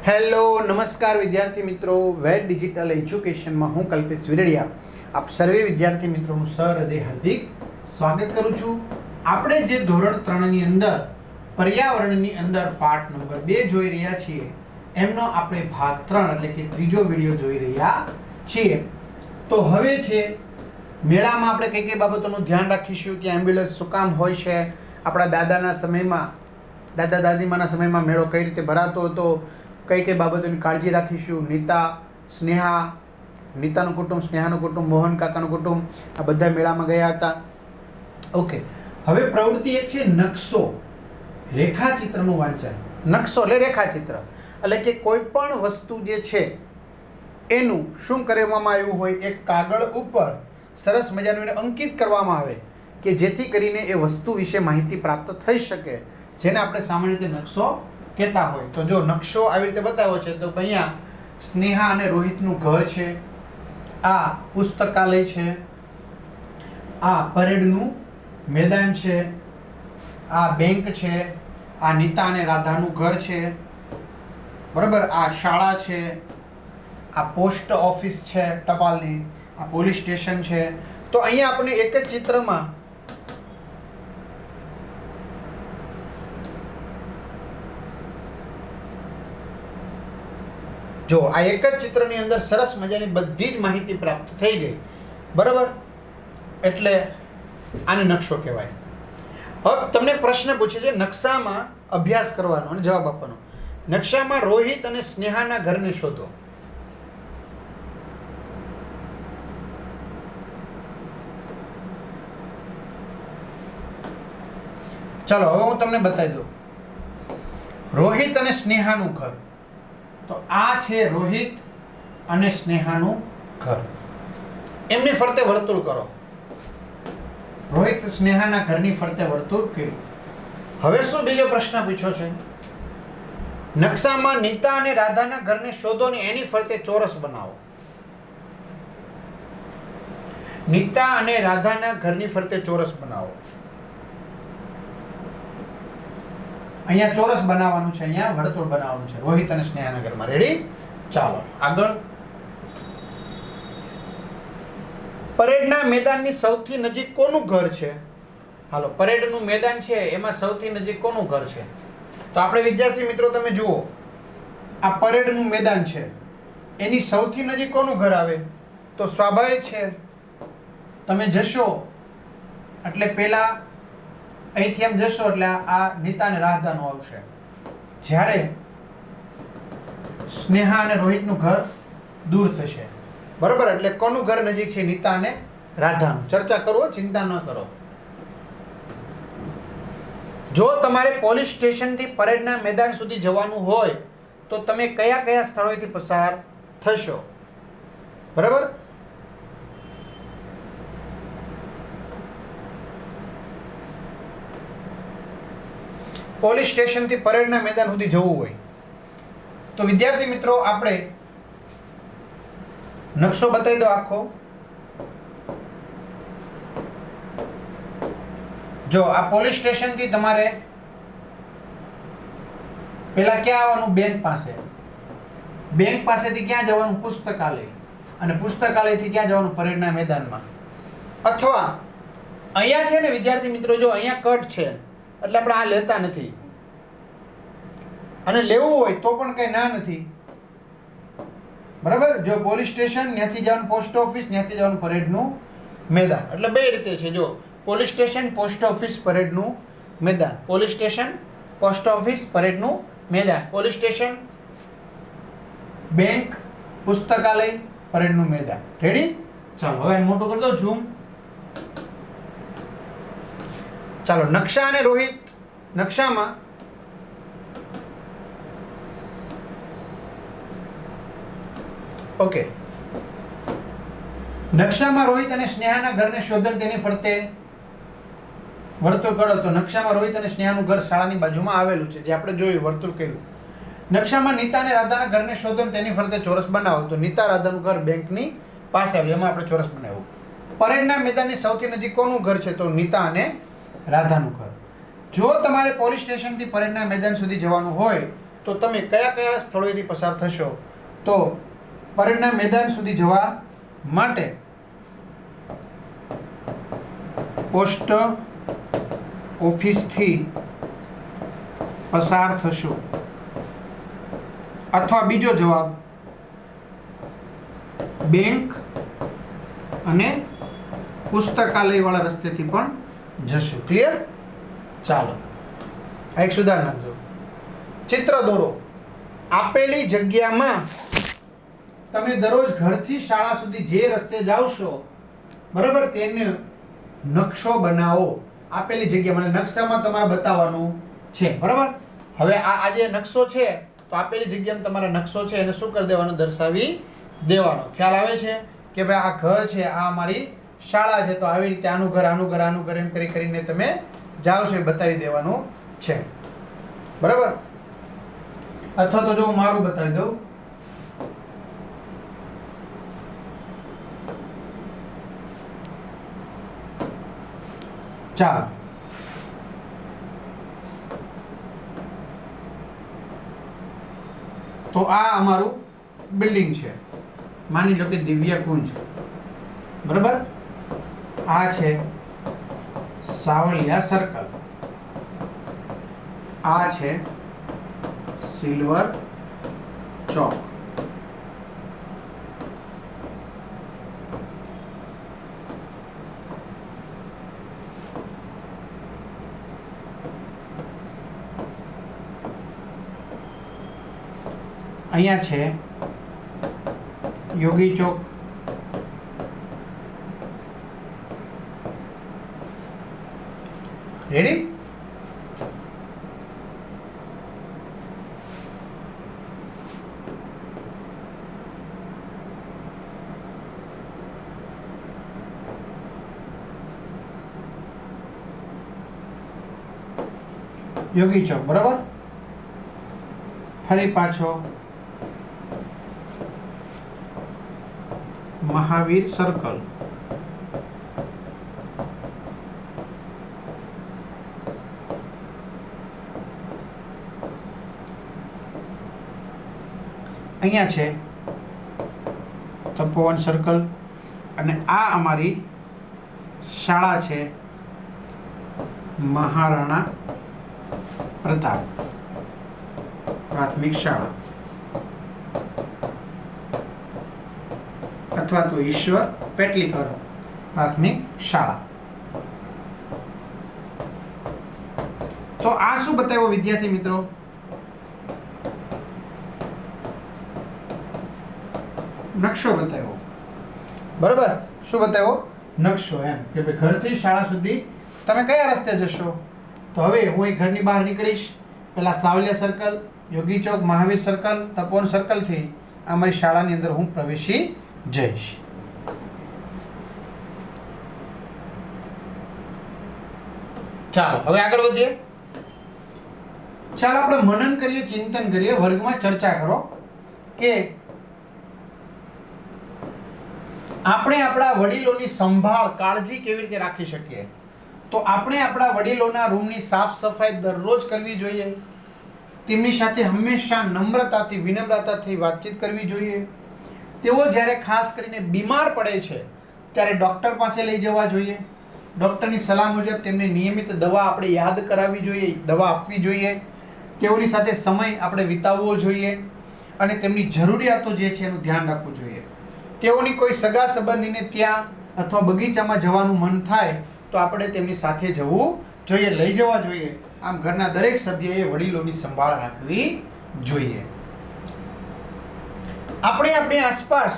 Hello નમસ્કાર વિદ્યાર્થી મિત્રો, વેટ ડિજિટલ એજ્યુકેશનમાં હું કલ્પેશ વિરડિયા આપ સર્વે વિદ્યાર્થી મિત્રોનું સહૃદય હાર્દિક સ્વાગત કરું છું. આપણે જે ધોરણ 3 ની અંદર પર્યાવરણની અંદર પાઠ નંબર 2 જોઈ રહ્યા છીએ એમનો આપણે ભાગ 3 એટલે કે ત્રીજો વિડિયો જોઈ રહ્યા છીએ. તો હવે છે મેળામાં આપણે કઈ કઈ બાબતોનું ધ્યાન રાખીશું, ત્યાં એમ્બ્યુલન્સ શું કામ હોય છે, આપણા દાદાના સમયમાં દાદા દાદીમાના સમયમાં મેળો કઈ રીતે ભરાતો હતો, કઈ કઈ બાબતોની કાળજી રાખીશું. નીતાનું કુટુંબ, સ્નેહાનું કુટુંબ, મોહન કાકાનું કુટુંબ આ બધા મેળામાં ગયા હતા. ઓકે, હવે પ્રવૃત્તિ એક છે નકશો, રેખાચિત્રનું વાંચન. નકશો એટલે રેખાચિત્ર, એટલે કે કોઈ પણ વસ્તુ જે છે એનું શું કરવામાં આવ્યું હોય, એક કાગળ ઉપર સરસ મજાનું એને અંકિત કરવામાં આવે કે જેથી કરીને એ વસ્તુ વિશે માહિતી પ્રાપ્ત થઈ શકે, જેને આપણે સામાન્ય રીતે નકશો કહેતા હોય. તો જો નકશો આવી રીતે બતાવ્યો છે તો અહીંયા સ્નેહા અને રોહિતનું ઘર છે, આ પુસ્તકાલય છે, આ પરેડનું મેદાન છે, આ બેંક છે, આ નીતા અને રાધાનું ઘર છે, બરાબર, આ શાળા છે, આ પોસ્ટ ઓફિસ છે ટપાલની, આ પોલીસ સ્ટેશન છે. તો અહીંયા આપણે એક જ ચિત્રમાં જો આ એક જ ચિત્રની અંદર સરસ મજાની બધી જ માહિતી પ્રાપ્ત થઈ ગઈ, બરાબર, એટલે આને નકશો કહેવાય. હવે તમને પ્રશ્ન પૂછે છે નકશામાં અભ્યાસ કરવાનો અને જવાબ આપવાનો. નકશામાં રોહિત અને સ્નેહાના ઘરને શોધો. ચાલો હવે હું તમને બતાવી દઉં. રોહિત અને સ્નેહાનું ઘર, તો આ છે રોહિત અને સ્નેહાનું ઘર. એમની ફરતે વર્તુળ કરો. રોહિત સ્નેહાના ઘરની ફરતે વર્તુળ કર્યું. હવે શું બીજો પ્રશ્ન પૂછ્યો છે, નકશામાં નીતા અને રાધાના ઘરને શોધો ને એની ફરતે ચોરસ બનાવો. નીતા અને રાધાના ઘરની ફરતે ચોરસ બનાવો. અહીંયા ચોરસ બનાવવાનું છે, અહીંયા વર્તુળ બનાવવાનું છે રોહિત અને સ્નેહાના ઘરમાં. રેડી? ચાલો આગળ. પરેડના મેદાનની સૌથી નજીક કોનું ઘર છે? હાલો, પરેડનું મેદાન છે એમાં સૌથી નજીક કોનું ઘર છે? તો આપણે વિદ્યાર્થી મિત્રો તમે જુઓ, આ પરેડનું મેદાન છે, એની સૌથી નજીક કોનું ઘર આવે? તો સ્વાભાવિક છે તમે જશો એટલે પેલા અહીંથી એમ જશો એટલે આ નીતા અને રાધાનું આવશે, જ્યારે સ્નેહા અને રોહિતનું ઘર દૂર થશે, બરોબર. એટલે કોનું ઘર નજીક છે? નીતા અને રાધાનું. ચર્ચા કરો, ચિંતા ન કરો. જો તમારે પોલીસ સ્ટેશનથી પરેડના મેદાન સુધી જવાનું હોય તો તમે કયા કયા સ્થળોએથી પસાર થશો? બરાબર. પોલીસ સ્ટેશનથી પરેડના મેદાન સુધી જવું હોય તો વિદ્યાર્થી મિત્રો આપણે નકશો બતાવી દો આખો. જો આ પોલીસ સ્ટેશનથી તમારે પેલા ક્યાં આવવાનું? બેંક પાસે. બેંક પાસેથી ક્યાં જવાનું? પુસ્તકાલય. અને પુસ્તકાલયથી ક્યાં જવાનું? પરેડના મેદાનમાં. અથવા અહીંયા છે ને વિદ્યાર્થી મિત્રો, જો અહીંયા કટ છે એટલે આપણે આ લેતા નથી, અને લેવું હોય તો પણ કઈ ના નથી, બરાબર. જો પોલીસ સ્ટેશન, ત્યાંથી જવાનું પોસ્ટ ઓફિસ, ત્યાંથી જવાનું પરેડનું મેદાન. એટલે બે રીતે છે. જો પોલીસ સ્ટેશન, પોસ્ટ ઓફિસ, પરેડનું મેદાન. પોલીસ સ્ટેશન, પોસ્ટ ઓફિસ, પરેડનું મેદાન. પોલીસ સ્ટેશન, બેંક, પુસ્તકાલય, પરેડનું મેદાન. રેડી? ચાલો હવે મોટું કરી દો, ઝૂમ. ચાલો, નકશા અને રોહિત. નકશામાં ઓકે, નકશામાં રોહિત અને સ્નેહાના ઘરને શોધન તેની ફરતે વર્તુળ કરો. તો નકશામાં રોહિત અને સ્નેહાનું ઘર શાળાની બાજુમાં આવેલું છે, જે આપણે જોયું, વર્તુળ કર્યું. નકશામાં નીતા અને રાધાના ઘરને શોધન તેની ફરતે ચોરસ બનાવો. તો નીતા રાધાનું ઘર બેંકની પાસે આવ્યું, એમાં આપણે ચોરસ બનાવ્યું. પરેડના મેદાનની સૌથી નજીક કોનું ઘર છે? તો નીતા અને રાધાનું ઘર. જો તમારે પોલીસ સ્ટેશનથી પરેડના મેદાન સુધી જવાનું હોય તો તમે કયા કયા સ્થળોએથી પસાર થશો? તો પરેડના મેદાન સુધી જવા માટે પોસ્ટ ઓફિસથી પસાર થશો, અથવા બીજો જવાબ બેંક અને પુસ્તકાલય વાળા રસ્તેથી પણ જશો. ક્લિયર? ચાલો આ એક સુધાર નાખજો. ચિત્ર દોરો. આપેલી જગ્યામાં તમે દરરોજ ઘરથી શાળા સુધી જે રસ્તે જાવશો, બરાબર, તેને નકશો બનાવો. આપેલી જગ્યામાં નકશામાં તમારે બતાવવાનું છે, બરાબર. હવે આ જે નકશો છે, તો આપેલી જગ્યામાં તમારે નકશો છે એને શું કરી દેવાનો? દર્શાવી દેવાનો. ખ્યાલ આવે છે કે ભાઈ આ ઘર છે, આ અમારી શાળા છે, તો આવી રીતે આનું ઘર આનું ઘર આનું ઘર એમ કરીને તમે જાઓ છો એ બતાવી દેવાનું છે, બરાબર. અથવા તો જો હું મારું બતાવી દઉં. ચાલો તો આ અમારું બિલ્ડિંગ છે, માની લો કે દિવ્ય કુંજ, બરાબર. આ છે સાવલિયા સર્કલ, આ છે સિલ્વર ચોક. અહીંયા છે યોગી ચોક. રેડી? યોગી ચોક, બરાબર. ફરી પાછો મહાવીર સર્કલ. અહીંયા છે તપોવન સર્કલ. અને આ અમારી શાળા છે મહારાણા પ્રતાપ પ્રાથમિક શાળા, અથવા તો ઈશ્વર પેટલીકર પ્રાથમિક શાળા. તો આ શું બતાવ્યો વિદ્યાર્થી મિત્રો? નકશો બતાવ્યો, બરાબર. શું બતાવ્યો? નકશો. એમ કે ભાઈ ઘરથી શાળા સુધી તમે કયા રસ્તે જશો? તો હવે હું એક ઘરની બહાર નીકળીશ, પેલા સાવલિયા સર્કલ, યોગી ચોક, મહાવીર સર્કલ, તપોવન સર્કલથી અમારી શાળાની અંદર હું પ્રવેશી જઈશ. ચાલો હવે આગળ વધીએ. ચાલો આપણે મનન કરીએ, ચિંતન કરીએ, વર્ગમાં ચર્ચા કરો કે આપણે આપણા વડીલોની સંભાળ, કાળજી કેવી રીતે રાખી શકીએ. તો આપણે આપણા વડીલોના રૂમની સાફ સફાઈ દરરોજ કરવી જોઈએ. તેમની સાથે હંમેશા નમ્રતાથી, વિનમ્રતાથી વાતચીત કરવી જોઈએ. તેઓ જ્યારે ખાસ કરીને બીમાર પડે છે ત્યારે ડૉક્ટર પાસે લઈ જવા જોઈએ. ડૉક્ટરની સલાહ મુજબ તેમને નિયમિત દવા આપણે યાદ કરાવવી જોઈએ, દવા આપવી જોઈએ. તેઓની સાથે સમય આપણે વિતાવવો જોઈએ અને તેમની જરૂરિયાતો જે છે એનું ધ્યાન રાખવું જોઈએ. તેઓની કોઈ સગા સંબંધીને ત્યાં અથવા બગીચામાં જવાનું મન થાય તો આપણે તેમની સાથે જવું જોઈએ, લઈ જવા જોઈએ. આમ ઘરના દરેક સભ્યએ વડીલોની સંભાળ રાખવી જોઈએ. આપણે આપણી આસપાસ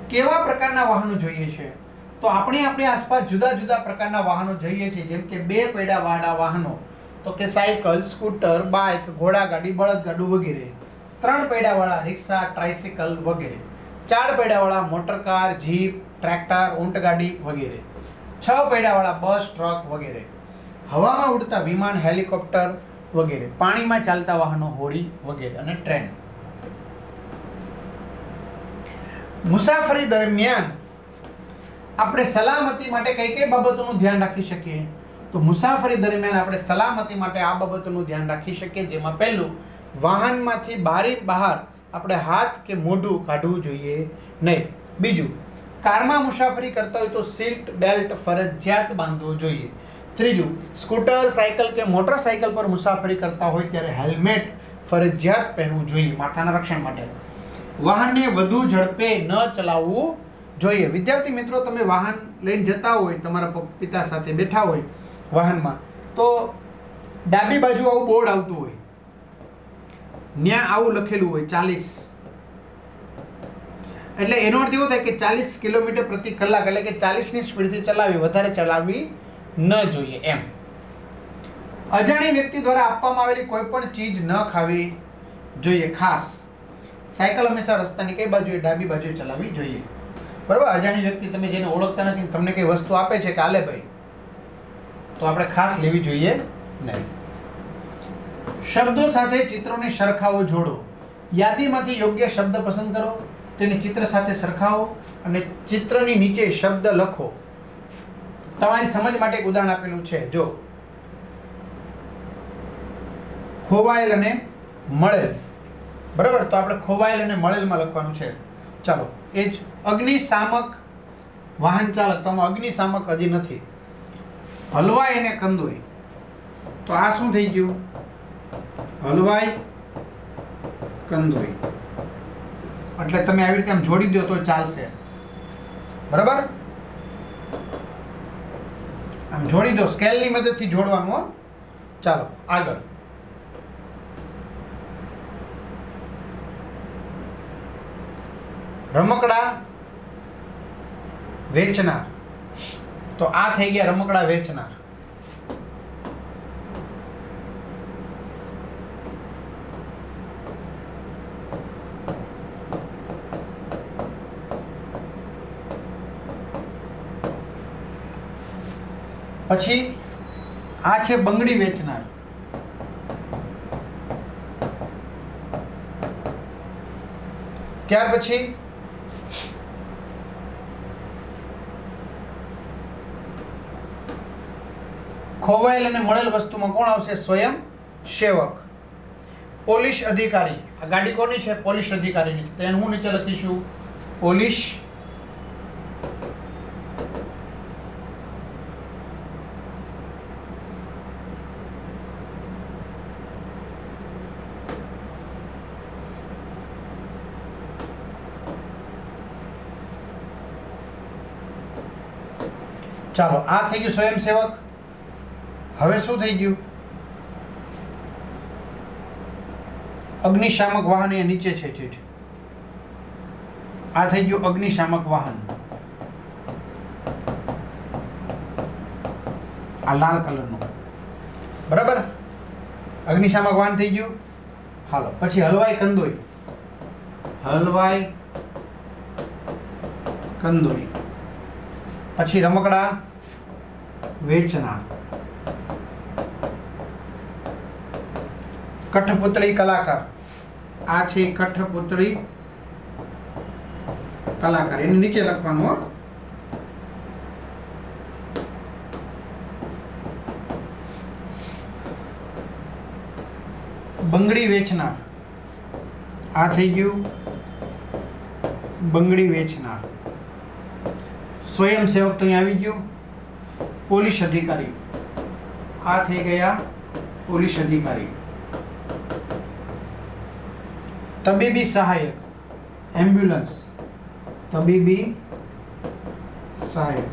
કેવા પ્રકારના વાહનો જોઈએ છે? તો આપણે આપણી આસપાસ જુદા જુદા પ્રકારના વાહનો જોઈએ છીએ, જેમ કે 2 પૈડાવાળા વાહનો, તો કે સાયકલ, સ્કૂટર, બાઇક, ઘોડાગાડી, બળદગાડું વગેરે. 3 પૈડાવાળા રિક્ષા, ટ્રાયસિકલ વગેરે. 4 પૈડાવાળા મોટર કાર, જીપ, ટ્રેક્ટર, ઊંટગાડી વગેરે. 6 પૈડાવાળા બસ, ટ્રક વગેરે. હવામાં ઉડતા વિમાન, હેલિકોપ્ટર વગેરે. પાણીમાં ચાલતા વાહનો, હોડી વગેરે. અને ટ્રેન. મુસાફરી દરમિયાન આપણે સલામતી માટે કઈ કઈ બાબતોનું ધ્યાન રાખી શકીએ? તો મુસાફરી દરમિયાન આપણે સલામતી માટે આ બાબતોનું ધ્યાન રાખી શકીએ, જેમાં પહેલું, વાહનમાંથી બારી બહાર આપણે હાથ કે મોઢું કાઢવું જોઈએ નહીં. બીજું, કારમાં મુસાફરી કરતા હોય તો સીટ બેલ્ટ ફરજિયાત બાંધવો જોઈએ. ત્રીજું, સ્કૂટર, સાયકલ કે મોટરસાયકલ પર મુસાફરી કરતા હોય ત્યારે હેલ્મેટ ફરજિયાત પહેરવું જોઈએ માથાના રક્ષણ માટે. વાહનને વધુ ઝડપે ન ચલાવવું જોઈએ. વિદ્યાર્થી મિત્રો, તમે વાહન લઈને જતા હોય, તમારા પિતા સાથે બેઠા હોય વાહનમાં, તો ડાબી બાજુ આવું બોર્ડ આવતું હોય, ત્યાં આવું લખેલું હોય 40, એટલે એનો અર્થ એવો થાય કે 40 કિલોમીટર પ્રતિ કલાક, એટલે કે 40ની સ્પીડથી ચલાવવી, વધારે ચલાવવી ન જોઈએ એમ. અજાણી વ્યક્તિ દ્વારા આપવામાં આવેલી કોઈ પણ ચીજ ન ખાવી જોઈએ. ખાસ સાયકલ હંમેશા રસ્તાની કઈ બાજુએ? ડાબી બાજુએ ચલાવવી જોઈએ. બરાબર. અજાણી વ્યક્તિ, તમે જેને ઓળખતા નથી, તમને કઈ વસ્તુ આપે છે કે આલે ભાઈ, તો આપણે ખાસ લેવી જોઈએ નહીં. શબ્દો સાથે ચિત્રોને સરખાવો, જોડો. યાદીમાંથી યોગ્ય શબ્દ પસંદ કરો, તેને ચિત્ર સાથે સરખાવો અને ચિત્રની નીચે શબ્દ લખો. તમારી સમજ માટે એક ઉદાહરણ આપેલું છે, જો ખોવાયેલ અને મળેલ. બરાબર, તો આપણે ખોવાયેલ અને મળેલમાં લખવાનું છે. ચાલો, એ જ અગ્નિશામક વાહન ચાલક, તો અગ્નિશામક હજી નથી. હલવાઈ અને કંદોઈ, તો આ શું થઈ ગયું? હલવાઈ કંદોઈ. એટલે તમે આવી રીતે આમ જોડી દો તો ચાલશે. બરાબર, આમ જોડી દો, સ્કેલની મદદથી જોડવાનું હો. ચાલો આગળ. રમકડા વેચનાર, તો આ થઈ ગયા રમકડા વેચનાર. પછી આ છે બંગડી વેચનાર. ત્યાર પછી ખોવાયેલ અને મળેલ વસ્તુમાં કોણ આવશે? સ્વયં સેવક. પોલીસ અધિકારી, આ ગાડી કોની છે? પોલીસ અધિકારીની છે. તેને હું નીચે લખીશું પોલીસ ચાલો, આ થઈ ગયું સ્વયંસેવક. હવે શું થઈ ગયું? અગ્નિશામક વાહન એ નીચે છે ઠીક. આ થઈ ગયું અગ્નિશામક વાહન, આ લાલ કલરનું. બરાબર, અગ્નિશામક વાહન થઈ ગયું. હાલો, પછી હલવાઈ કંદોઈ. હલવાઈ કંદોઈ. પછી રમકડા વેચનાર. કઠપુતળી કલાકાર, આ છે કઠપુતળી કલાકાર, એને નીચે લખવાનું હો. બંગડી વેચનાર, આ થઈ ગયું બંગડી વેચનાર. સ્વયંસેવક તો અહીંયા આવી ગયું. પોલીસ અધિકારી, આ થઈ ગયા પોલીસ અધિકારી. તબીબી સહાયક, એમ્બ્યુલન્સ, તબીબી સહાયક.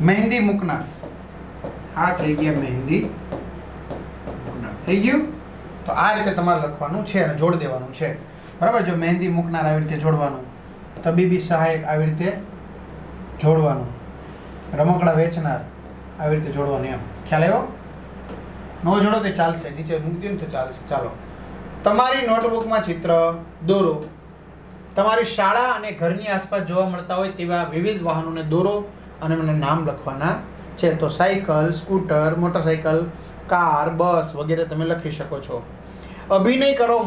મહેંદી મૂકનાર, આ થઈ ગયા મહેંદી મૂકનાર. થઈ ગયું. તો આ રીતે તમારે લખવાનું છે અને જોડ દેવાનું છે. બરાબર, જો મહેંદી મૂકનાર આવી રીતે જોડવાનું, તબીબી સહાયક આવી રીતે જોડવાનું, રમકડા વેચનાર આવી રીતે જોડવાનું. એમ ખ્યાલ આવ્યો? ન જોડો તો ચાલશે, નીચે મૂકી દો તો ચાલશે. ચાલો, તમારી નોટબુકમાં ચિત્ર દોરો. તમારી શાળા અને ઘરની આસપાસ જોવા મળતા હોય તેવા વિવિધ વાહનોને દોરો અને મને નામ લખવાના છે. તો સાયકલ, સ્કૂટર, મોટરસાયકલ, કાર, બસ વગેરે તમે લખી શકો છો. અભિનય કરો.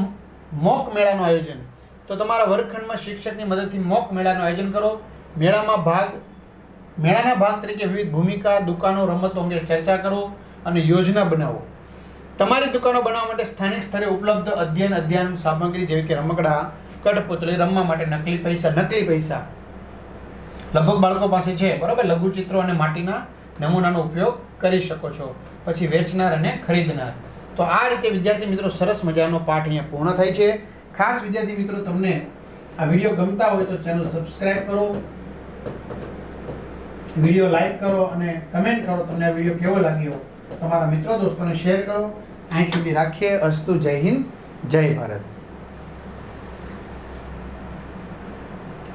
મોક મેળાનું આયોજન, તો તમારા વર્ગખંડમાં શિક્ષકની મદદથી મોક મેળાનું આયોજન કરો. મેળામાં ભાગ મેળાના ભાગ તરીકે વિવિધ ભૂમિકા, દુકાનો, રમતો અંગે ચર્ચા કરો અને યોજના બનાવો. તમારી દુકાનો બનાવવા માટે સ્થાનિક સ્તરે ઉપલબ્ધ અધ્યયન સામગ્રી જેવી કે રમકડા, કઠપુતળી, રમવા માટે નકલી પૈસા લગભગ બાળકો પાસે છે, બરાબર. લઘુચિત્રો અને માટીના નમૂનાનો ઉપયોગ કરી શકો છો. પછી વેચનાર અને ખરીદનાર. તો આ રીતે વિદ્યાર્થી મિત્રો સરસ મજાનો પાઠ અહીંયા પૂર્ણ થાય છે. ખાસ વિદ્યાર્થી મિત્રો તમને આ વિડીયો ગમતા હોય તો ચેનલ સબસ્ક્રાઇબ કરો, વિડીયો લાઈક કરો અને કમેન્ટ કરો તમને આ વિડીયો કેવો લાગ્યો. તમારા મિત્રો દોસ્તોને શેર કરો. અહીં સુધી રાખીએ. અસ્તુ. જય હિન્દ, જય ભારત.